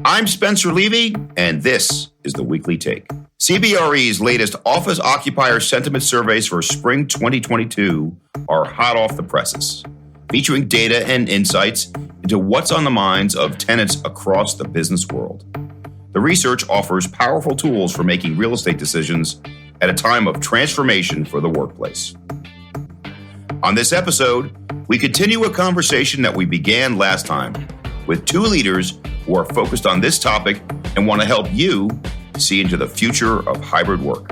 I'm Spencer Levy, and this is the Weekly Take. CBRE's latest office occupier sentiment surveys for spring 2022 are hot off the presses, featuring data and insights into what's on the minds of tenants across the business world. The research offers powerful tools for making real estate decisions at a time of transformation for the workplace. On this episode, we continue a conversation that we began last time with two leaders who are focused on this topic and want to help you see into the future of hybrid work.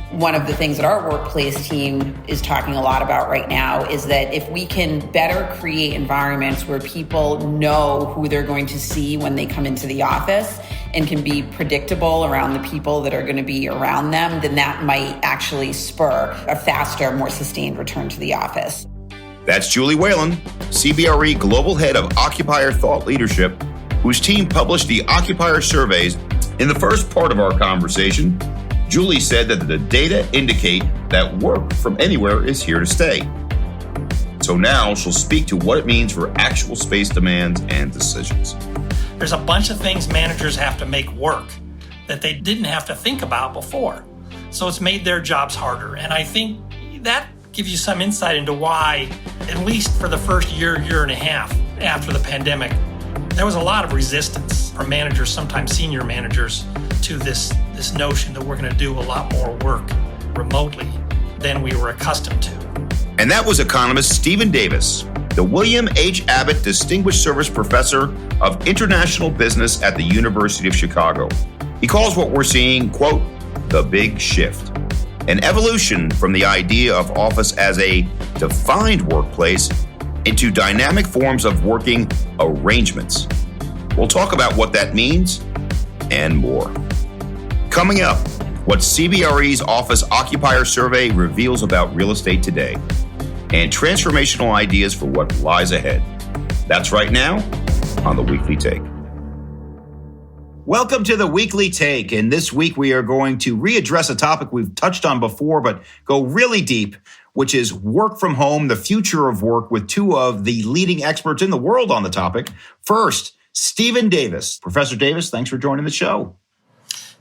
One of the things that our workplace team is talking a lot about right now is that if we can better create environments where people know who they're going to see when they come into the office and can be predictable around the people that are going to be around them, then that might actually spur a faster, more sustained return to the office. That's Julie Whelan, CBRE Global Head of Occupier Thought Leadership, whose team published the occupier surveys. In the first part of our conversation, Julie said that the data indicate that work from anywhere is here to stay. So now she'll speak to what it means for actual space demands and decisions. There's a bunch of things managers have to make work that they didn't have to think about before. So it's made their jobs harder. And I think that gives you some insight into why, at least for the first year and a half after the pandemic, there was a lot of resistance from managers, sometimes senior managers, to this notion that we're going to do a lot more work remotely than we were accustomed to. And that was economist Stephen Davis, the William H. Abbott Distinguished Service Professor of International Business at the University of Chicago. He calls what we're seeing, quote, the big shift, an evolution from the idea of office as a defined workplace into dynamic forms of working arrangements. We'll talk about what that means and more. Coming up, what CBRE's Office Occupier Survey reveals about real estate today and transformational ideas for what lies ahead. That's right now on the Weekly Take. Welcome to the Weekly Take, and this week we are going to readdress a topic we've touched on before, but go really deep, which is work from home, the future of work, with two of the leading experts in the world on the topic. First, Stephen Davis. Professor Davis, thanks for joining the show.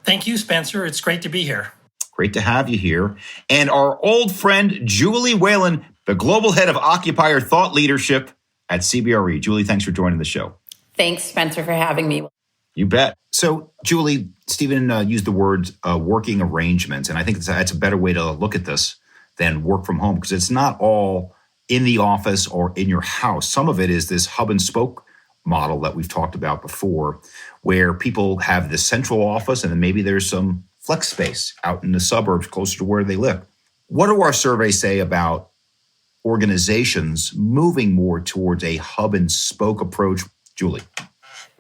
Thank you, Spencer. It's great to be here. Great to have you here. And our old friend, Julie Whelan, the Global Head of Occupier Thought Leadership at CBRE. Julie, thanks for joining the show. Thanks, Spencer, for having me. You bet. So, Julie, Stephen used the word working arrangements, and I think that's a better way to look at this than work from home, because it's not all in the office or in your house. Some of it is this hub and spoke model that we've talked about before, where people have the central office and then maybe there's some flex space out in the suburbs closer to where they live. What do our surveys say about organizations moving more towards a hub and spoke approach? Julie.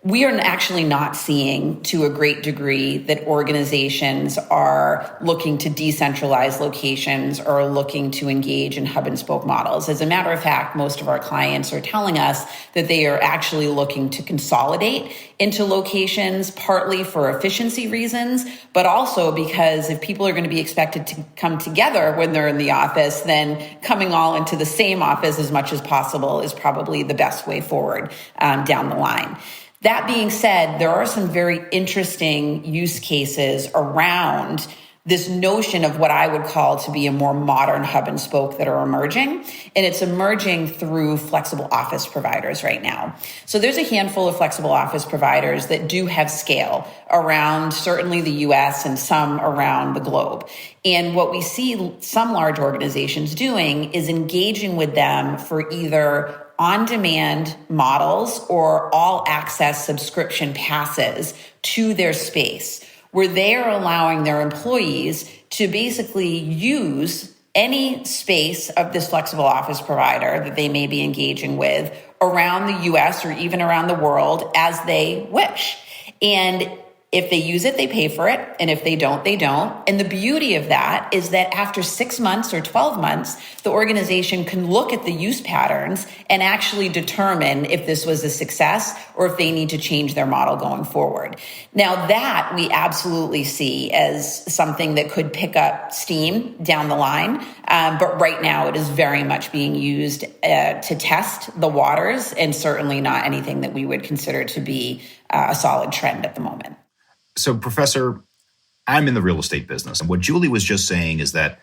We are actually not seeing, to a great degree, that organizations are looking to decentralize locations or looking to engage in hub and spoke models. As a matter of fact, most of our clients are telling us that they are actually looking to consolidate into locations, partly for efficiency reasons, but also because if people are going to be expected to come together when they're in the office, then coming all into the same office as much as possible is probably the best way forward down the line. That being said, there are some very interesting use cases around this notion of what I would call to be a more modern hub and spoke that are emerging. And it's emerging through flexible office providers right now. So there's a handful of flexible office providers that do have scale around certainly the US and some around the globe. And what we see some large organizations doing is engaging with them for either on-demand models or all-access subscription passes to their space, where they are allowing their employees to basically use any space of this flexible office provider that they may be engaging with around the US or even around the world as they wish. And If they use it, they pay for it. And if they don't, they don't. And the beauty of that is that after 6 months or 12 months, the organization can look at the use patterns and actually determine if this was a success or if they need to change their model going forward. Now that we absolutely see as something that could pick up steam down the line. But right now it is very much being used to test the waters, and certainly not anything that we would consider to be a solid trend at the moment. So, Professor, I'm in the real estate business. And what Julie was just saying is that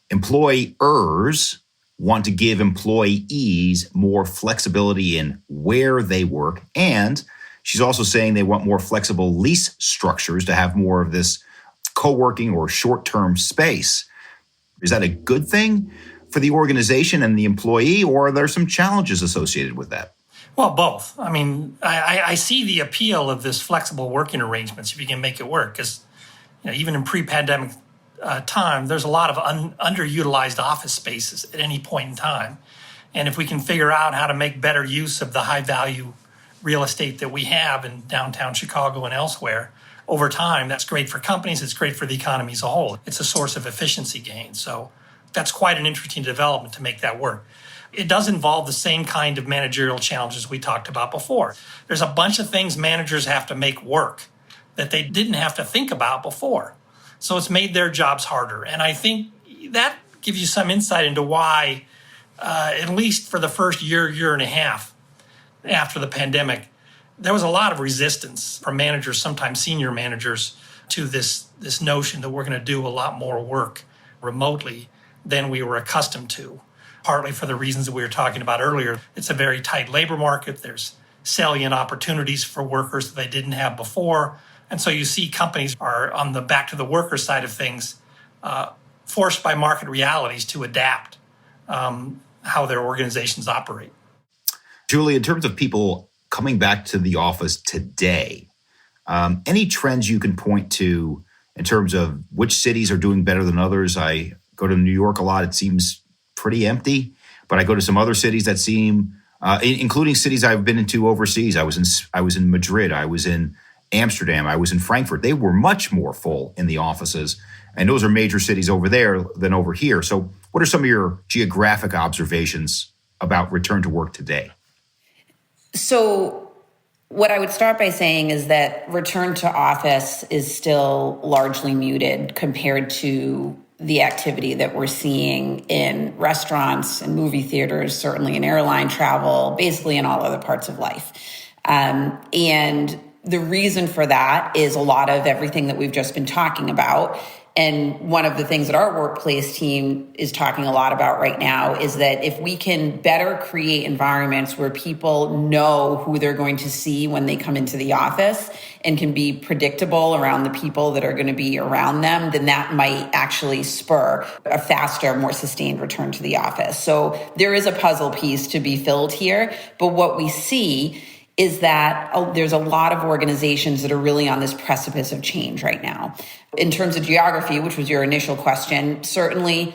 employers want to give employees more flexibility in where they work. And she's also saying they want more flexible lease structures to have more of this co-working or short-term space. Is that a good thing for the organization and the employee, or are there some challenges associated with that? Well, both. I mean, I see the appeal of this flexible working arrangements if you can make it work, because even in pre-pandemic time, there's a lot of underutilized office spaces at any point in time. And if we can figure out how to make better use of the high-value real estate that we have in downtown Chicago and elsewhere, over time, that's great for companies, it's great for the economy as a whole. It's a source of efficiency gain. So that's quite an interesting development to make that work. It does involve the same kind of managerial challenges we talked about before. There's a bunch of things managers have to make work that they didn't have to think about before. So it's made their jobs harder. And I think that gives you some insight into why, at least for the first year and a half after the pandemic, there was a lot of resistance from managers, sometimes senior managers, to this notion that we're going to do a lot more work remotely than we were accustomed to. Partly for the reasons that we were talking about earlier. It's a very tight labor market. There's salient opportunities for workers that they didn't have before. And so you see companies are on the back to the worker side of things, forced by market realities to adapt how their organizations operate. Julie, in terms of people coming back to the office today, any trends you can point to in terms of which cities are doing better than others? I go to New York a lot. It seems pretty empty, but I go to some other cities that seem, including cities I've been into overseas. I was in Madrid, I was in Amsterdam, I was in Frankfurt. They were much more full in the offices, and those are major cities over there than over here. So what are some of your geographic observations about return to work today? So what I would start by saying is that return to office is still largely muted compared to the activity that we're seeing in restaurants and movie theaters, certainly in airline travel, basically in all other parts of life. And the reason for that is a lot of everything that we've just been talking about. And one of the things that our workplace team is talking a lot about right now is that if we can better create environments where people know who they're going to see when they come into the office and can be predictable around the people that are going to be around them, then that might actually spur a faster, more sustained return to the office. So there is a puzzle piece to be filled here. But what we see is that there's a lot of organizations that are really on this precipice of change right now. In terms of geography, which was your initial question, certainly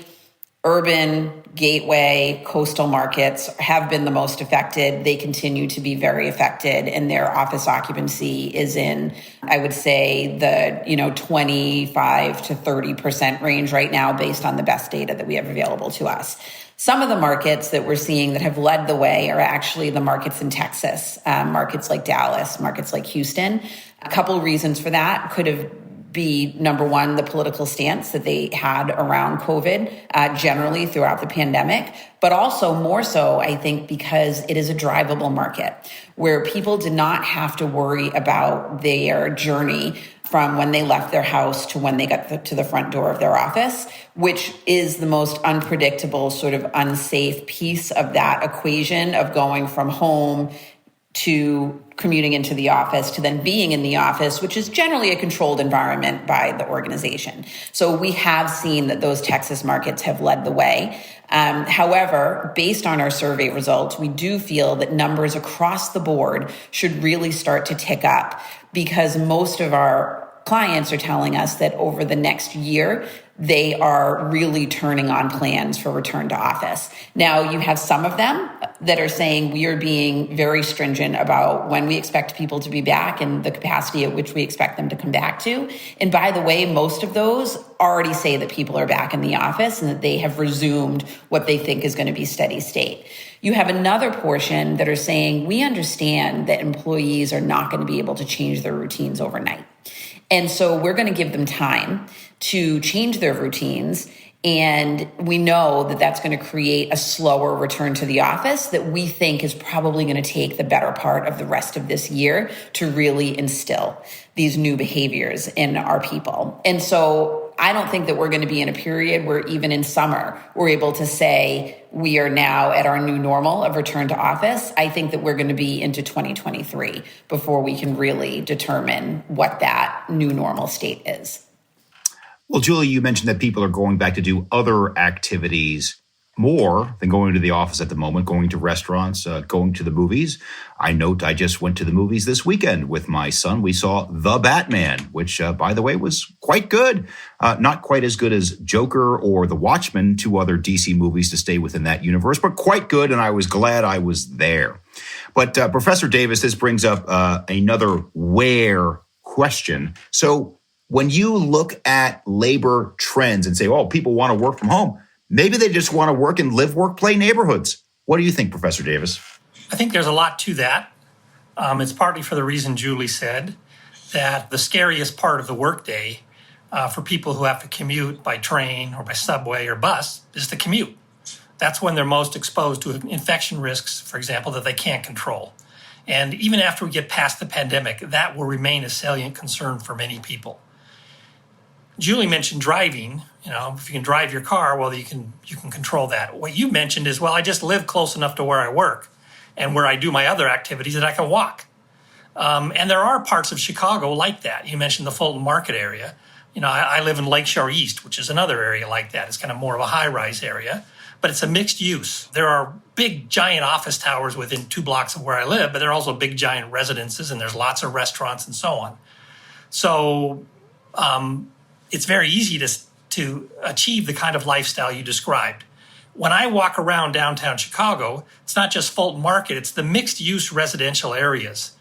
urban, gateway, coastal markets have been the most affected. They continue to be very affected, and their office occupancy is in, I would say, the 25 to 30% range right now based on the best data that we have available to us. Some of the markets that we're seeing that have led the way are actually the markets in Texas, markets like Dallas, markets like Houston. A couple of reasons for that could be, number one, the political stance that they had around COVID generally throughout the pandemic, but also more so, I think, because it is a drivable market where people did not have to worry about their journey from when they left their house to when they got to the front door of their office, which is the most unpredictable, sort of unsafe piece of that equation of going from home to commuting into the office to then being in the office, which is generally a controlled environment by the organization. So we have seen that those Texas markets have led the way. However, based on our survey results, we do feel that numbers across the board should really start to tick up because most of our clients are telling us that over the next year, they are really turning on plans for return to office. Now, you have some of them that are saying we are being very stringent about when we expect people to be back and the capacity at which we expect them to come back to. And by the way, most of those already say that people are back in the office and that they have resumed what they think is going to be steady state. You have another portion that are saying we understand that employees are not going to be able to change their routines overnight. And so we're going to give them time to change their routines. And we know that that's going to create a slower return to the office that we think is probably going to take the better part of the rest of this year to really instill these new behaviors in our people. And so I don't think that we're going to be in a period where even in summer, we're able to say we are now at our new normal of return to office. I think that we're going to be into 2023 before we can really determine what that new normal state is. Well, Julie, you mentioned that people are going back to do other activities more than going to the office at the moment, going to restaurants, going to the movies. I note I just went to the movies this weekend with my son. We saw The Batman, which, by the way, was quite good. Not quite as good as Joker or The Watchmen, two other DC movies to stay within that universe, but quite good, and I was glad I was there. But Professor Davis, this brings up another where question. So when you look at labor trends and say, oh, people want to work from home, maybe they just want to work in live, work, play neighborhoods. What do you think, Professor Davis? I think there's a lot to that. It's partly for the reason Julie said, that the scariest part of the workday for people who have to commute by train or by subway or bus is the commute. That's when they're most exposed to infection risks, for example, that they can't control. And even after we get past the pandemic, that will remain a salient concern for many people. Julie mentioned driving. If you can drive your car, well, you can control that. What you mentioned is, well, I just live close enough to where I work and where I do my other activities that I can walk. And there are parts of Chicago like that. You mentioned the Fulton Market area. I live in Lakeshore East, which is another area like that. It's kind of more of a high-rise area, but it's a mixed use. There are big, giant office towers within 2 blocks of where I live, but there are also big, giant residences, and there's lots of restaurants and so on. So it's very easy to achieve the kind of lifestyle you described. When I walk around downtown Chicago, it's not just Fulton Market, it's the mixed-use residential areas.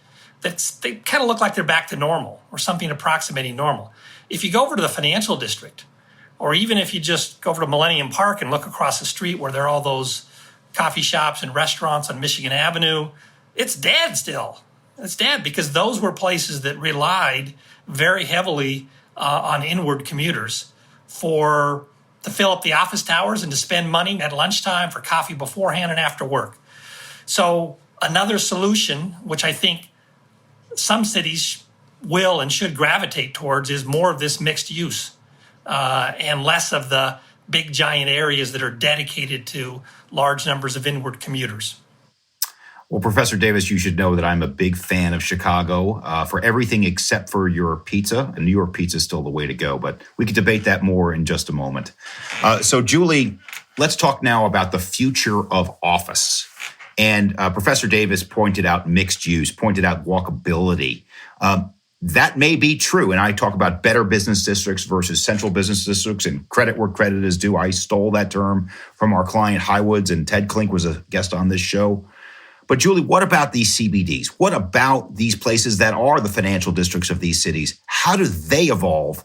They kind of look like they're back to normal or something approximating normal. If you go over to the financial district, or even if you just go over to Millennium Park and look across the street where there are all those coffee shops and restaurants on Michigan Avenue, it's dead still. It's dead because those were places that relied very heavily on inward commuters to fill up the office towers and to spend money at lunchtime for coffee beforehand and after work. So another solution, which I think some cities will and should gravitate towards, is more of this mixed use and less of the big giant areas that are dedicated to large numbers of inward commuters. Well, Professor Davis, you should know that I'm a big fan of Chicago for everything except for your pizza. And New York pizza is still the way to go, but we could debate that more in just a moment. So, Julie, let's talk now about the future of office. And Professor Davis pointed out mixed use, pointed out walkability. That may be true. And I talk about better business districts versus central business districts and credit where credit is due. I stole that term from our client Highwoods, and Ted Klink was a guest on this show. But Julie, what about these CBDs? What about these places that are the financial districts of these cities? How do they evolve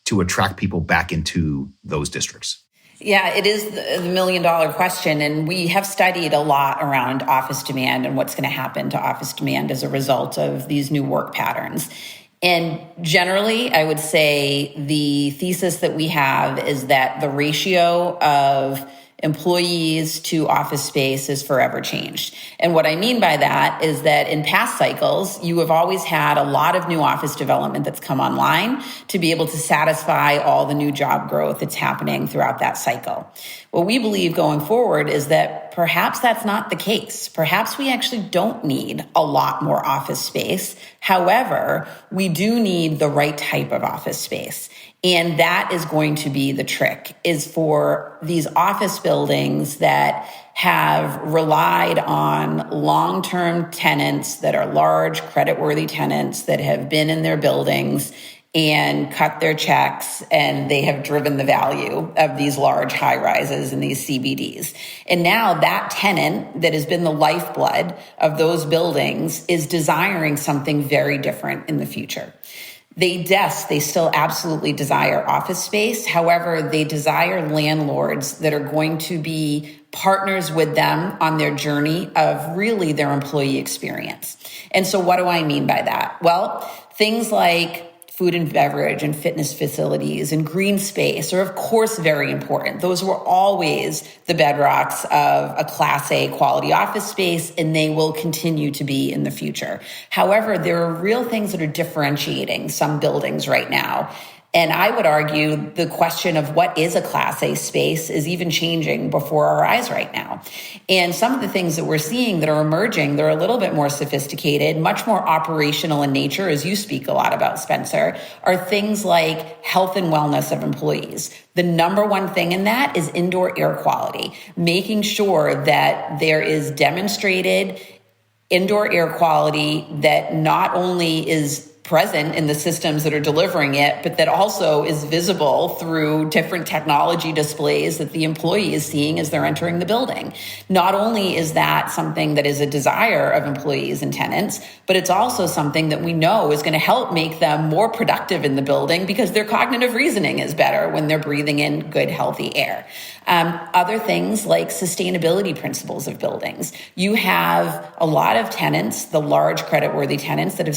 to attract people back into those districts? Yeah, it is the million-dollar question. And we have studied a lot around office demand and what's going to happen to office demand as a result of these new work patterns. And generally, I would say the thesis that we have is that the ratio of employees to office space is forever changed. And what I mean by that is that in past cycles, you have always had a lot of new office development that's come online to be able to satisfy all the new job growth that's happening throughout that cycle. What we believe going forward is that perhaps that's not the case. Perhaps we actually don't need a lot more office space. However, we do need the right type of office space. And that is going to be the trick, is for these office buildings that have relied on long-term tenants that are large, credit-worthy tenants that have been in their buildings and cut their checks, and they have driven the value of these large high rises in these CBDs. And now that tenant that has been the lifeblood of those buildings is desiring something very different in the future. They still absolutely desire office space. However, they desire landlords that are going to be partners with them on their journey of really their employee experience. And so what do I mean by that? Well, things like food and beverage and fitness facilities and green space are, of course, very important. Those were always the bedrocks of a Class A quality office space, and they will continue to be in the future. However, there are real things that are differentiating some buildings right now. And I would argue the question of what is a Class A space is even changing before our eyes right now. And some of the things that we're seeing that are emerging, they're a little bit more sophisticated, much more operational in nature, as you speak a lot about, Spencer, are things like health and wellness of employees. The number one thing in that is indoor air quality, making sure that there is demonstrated indoor air quality that not only is present in the systems that are delivering it, but that also is visible through different technology displays that the employee is seeing as they're entering the building. Not only is that something that is a desire of employees and tenants, but it's also something that we know is going to help make them more productive in the building because their cognitive reasoning is better when they're breathing in good, healthy air. Other things like sustainability principles of buildings. You have a lot of tenants, the large creditworthy tenants that have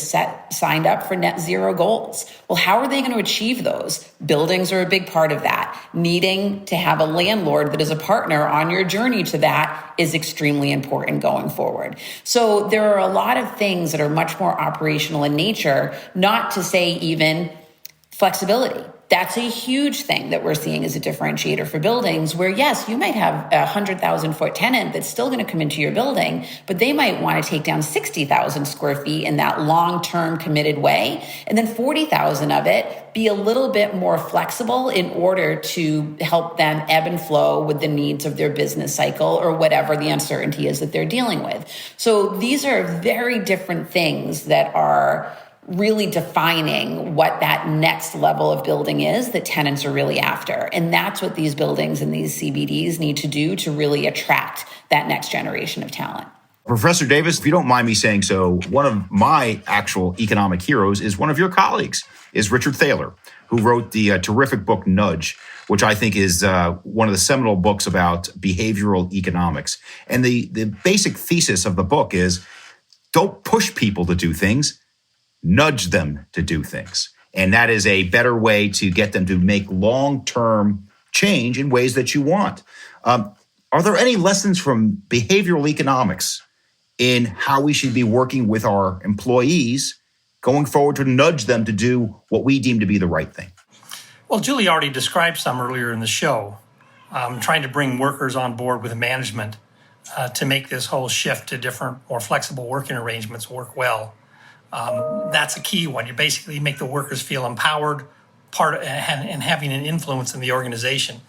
signed up for net zero goals. Well, how are they going to achieve those? Buildings are a big part of that. Needing to have a landlord that is a partner on your journey to that is extremely important going forward. So there are a lot of things that are much more operational in nature, not to say even flexibility. That's a huge thing that we're seeing as a differentiator for buildings where, yes, you might have a 100,000 foot tenant that's still going to come into your building, but they might want to take down 60,000 square feet in that long-term committed way. And then 40,000 of it be a little bit more flexible in order to help them ebb and flow with the needs of their business cycle or whatever the uncertainty is that they're dealing with. So these are very different things that are really defining what that next level of building is that tenants are really after. And that's what these buildings and these CBDs need to do to really attract that next generation of talent. Professor Davis, if you don't mind me saying so, one of my actual economic heroes is one of your colleagues, is Richard Thaler, who wrote the terrific book Nudge, which I think is one of the seminal books about behavioral economics. And the basic thesis of the book is don't push people to do things, nudge them to do things. And that is a better way to get them to make long-term change in ways that you want. Are there any lessons from behavioral economics in how we should be working with our employees going forward to nudge them to do what we deem to be the right thing? Well, Julie already described some earlier in the show, trying to bring workers on board with management to make this whole shift to different, more flexible working arrangements work well. That's a key one. You basically make the workers feel empowered, and having an influence in the organization.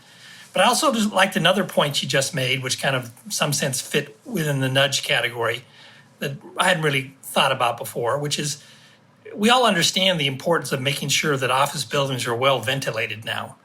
But I also just liked another point you just made, which kind of, in some sense, fit within the nudge category that I hadn't really thought about before, which is we all understand the importance of making sure that office buildings are well ventilated now.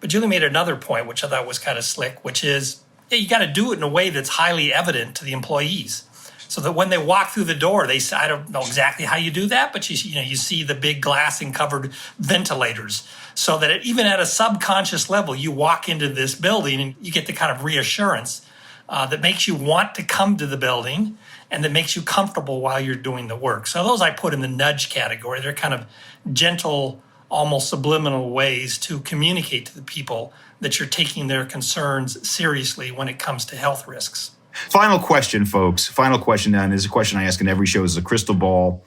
But Julie made another point, which I thought was kind of slick, which is you got to do it in a way that's highly evident to the employees. So that when they walk through the door, they say, I don't know exactly how you do that, but you see the big glass and covered ventilators so that even at a subconscious level, you walk into this building and you get the kind of reassurance that makes you want to come to the building and that makes you comfortable while you're doing the work. So those I put in the nudge category. They're kind of gentle, almost subliminal ways to communicate to the people that you're taking their concerns seriously when it comes to health risks. Final question, folks. Final question then is a question I ask in every show. Is a crystal ball.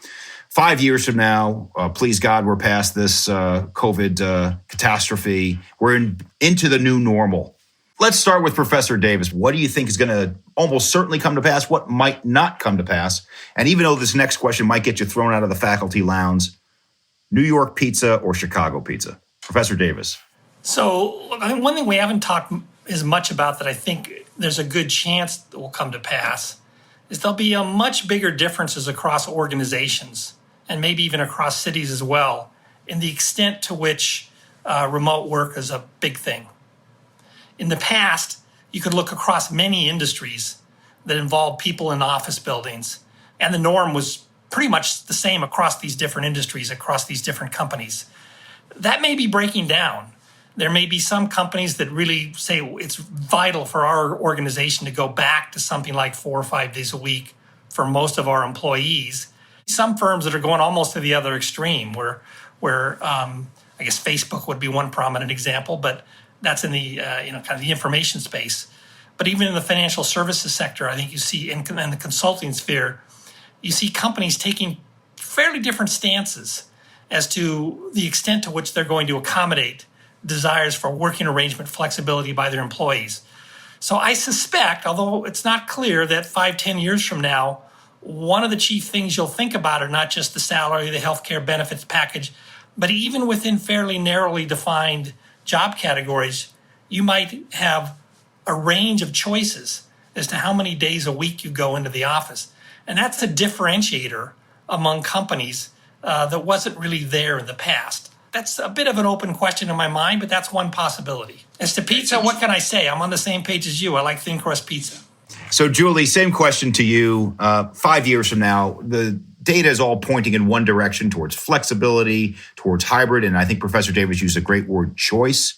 5 years from now, please God, we're past this COVID catastrophe. We're into the new normal. Let's start with Professor Davis. What do you think is going to almost certainly come to pass? What might not come to pass? And even though this next question might get you thrown out of the faculty lounge, New York pizza or Chicago pizza? Professor Davis. So I think one thing we haven't talked as much about that I think there's a good chance that will come to pass is there'll be a much bigger differences across organizations and maybe even across cities as well in the extent to which remote work is a big thing. In the past, you could look across many industries that involved people in office buildings, and the norm was pretty much the same across these different industries, across these different companies. That may be breaking down. There may be some companies that really say it's vital for our organization to go back to something like 4 or 5 days a week for most of our employees. Some firms that are going almost to the other extreme, where I guess Facebook would be one prominent example, but that's in the kind of the information space. But even in the financial services sector, I think you see in the consulting sphere, you see companies taking fairly different stances as to the extent to which they're going to accommodate desires for working arrangement flexibility by their employees. So I suspect, although it's not clear, that 5-10 years from now, one of the chief things you'll think about are not just the salary, the healthcare benefits package, but even within fairly narrowly defined job categories, you might have a range of choices as to how many days a week you go into the office. And that's a differentiator among companies that wasn't really there in the past. That's a bit of an open question in my mind, but that's one possibility. As to pizza, what can I say? I'm on the same page as you. I like thin crust pizza. So, Julie, same question to you. 5 years from now, the data is all pointing in one direction, towards flexibility, towards hybrid, and I think Professor Davis used a great word, choice.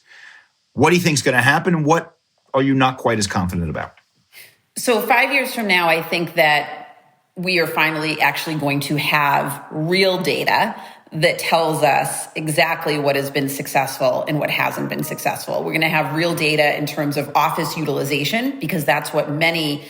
What do you think is going to happen, and what are you not quite as confident about? So 5 years from now, I think that we are finally actually going to have real data that tells us exactly what has been successful and what hasn't been successful. We're going to have real data in terms of office utilization, because that's what many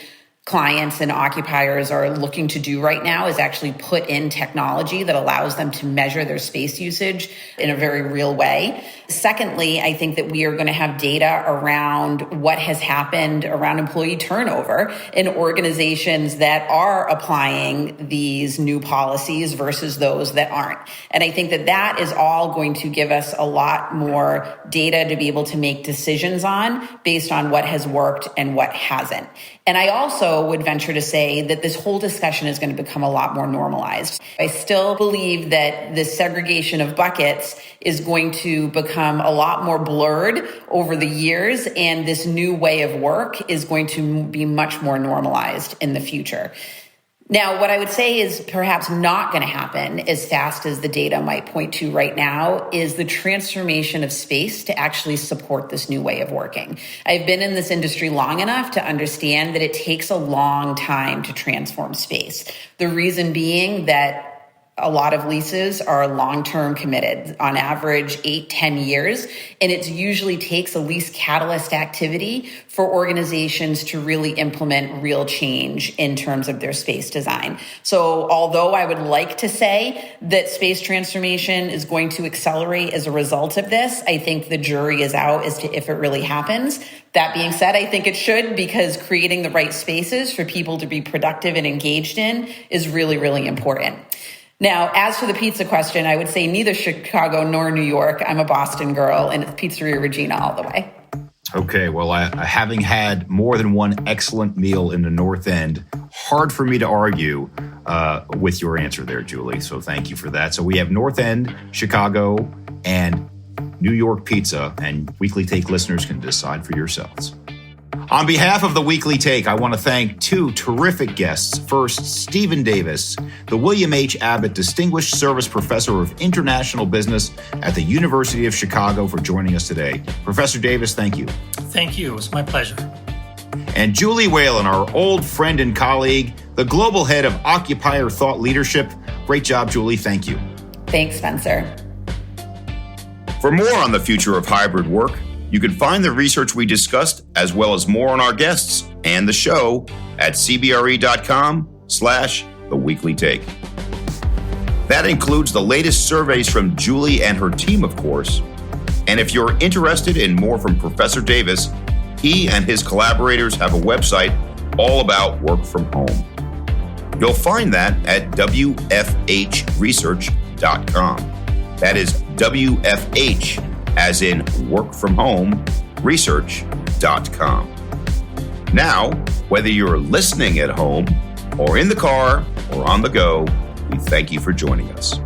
clients and occupiers are looking to do right now, is actually put in technology that allows them to measure their space usage in a very real way. Secondly, I think that we are going to have data around what has happened around employee turnover in organizations that are applying these new policies versus those that aren't. And I think that that is all going to give us a lot more data to be able to make decisions on based on what has worked and what hasn't. And I also would venture to say that this whole discussion is going to become a lot more normalized. I still believe that the segregation of buckets is going to become a lot more blurred over the years, and this new way of work is going to be much more normalized in the future. Now, what I would say is perhaps not going to happen as fast as the data might point to right now is the transformation of space to actually support this new way of working. I've been in this industry long enough to understand that it takes a long time to transform space. The reason being that a lot of leases are long-term committed, on average 8-10 years, and it usually takes a lease catalyst activity for organizations to really implement real change in terms of their space design. So although I would like to say that space transformation is going to accelerate as a result of this, I think the jury is out as to if it really happens. That being said, I think it should, because creating the right spaces for people to be productive and engaged in is really, really important. Now, as for the pizza question, I would say neither Chicago nor New York. I'm a Boston girl, and it's Pizzeria Regina all the way. Okay, well, having had more than one excellent meal in the North End, hard for me to argue with your answer there, Julie. So thank you for that. So we have North End, Chicago, and New York pizza, and Weekly Take listeners can decide for yourselves. On behalf of the Weekly Take, I want to thank two terrific guests. First, Stephen Davis, the William H. Abbott Distinguished Service Professor of International Business at the University of Chicago, for joining us today. Professor Davis, thank you. Thank you. It was my pleasure. And Julie Whelan, our old friend and colleague, the Global Head of Occupier Thought Leadership. Great job, Julie. Thank you. Thanks, Spencer. For more on the future of hybrid work, you can find the research we discussed, as well as more on our guests and the show, at cbre.com/theweeklytake. That includes the latest surveys from Julie and her team, of course. And if you're interested in more from Professor Davis, he and his collaborators have a website all about work from home. You'll find that at wfhresearch.com. That is WFH, as in work from home, research.com. Now, whether you're listening at home or in the car or on the go, we thank you for joining us.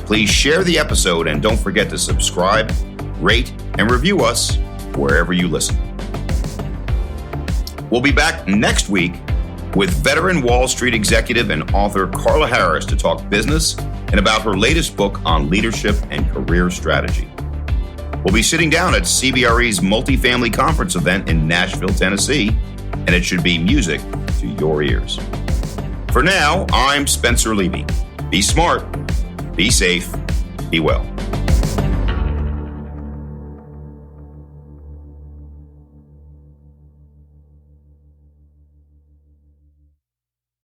Please share the episode and don't forget to subscribe, rate, and review us wherever you listen. We'll be back next week with veteran Wall Street executive and author Carla Harris to talk business and about her latest book on leadership and career strategy. We'll be sitting down at CBRE's multifamily conference event in Nashville, Tennessee, and it should be music to your ears. For now, I'm Spencer Levy. Be smart, be safe, be well.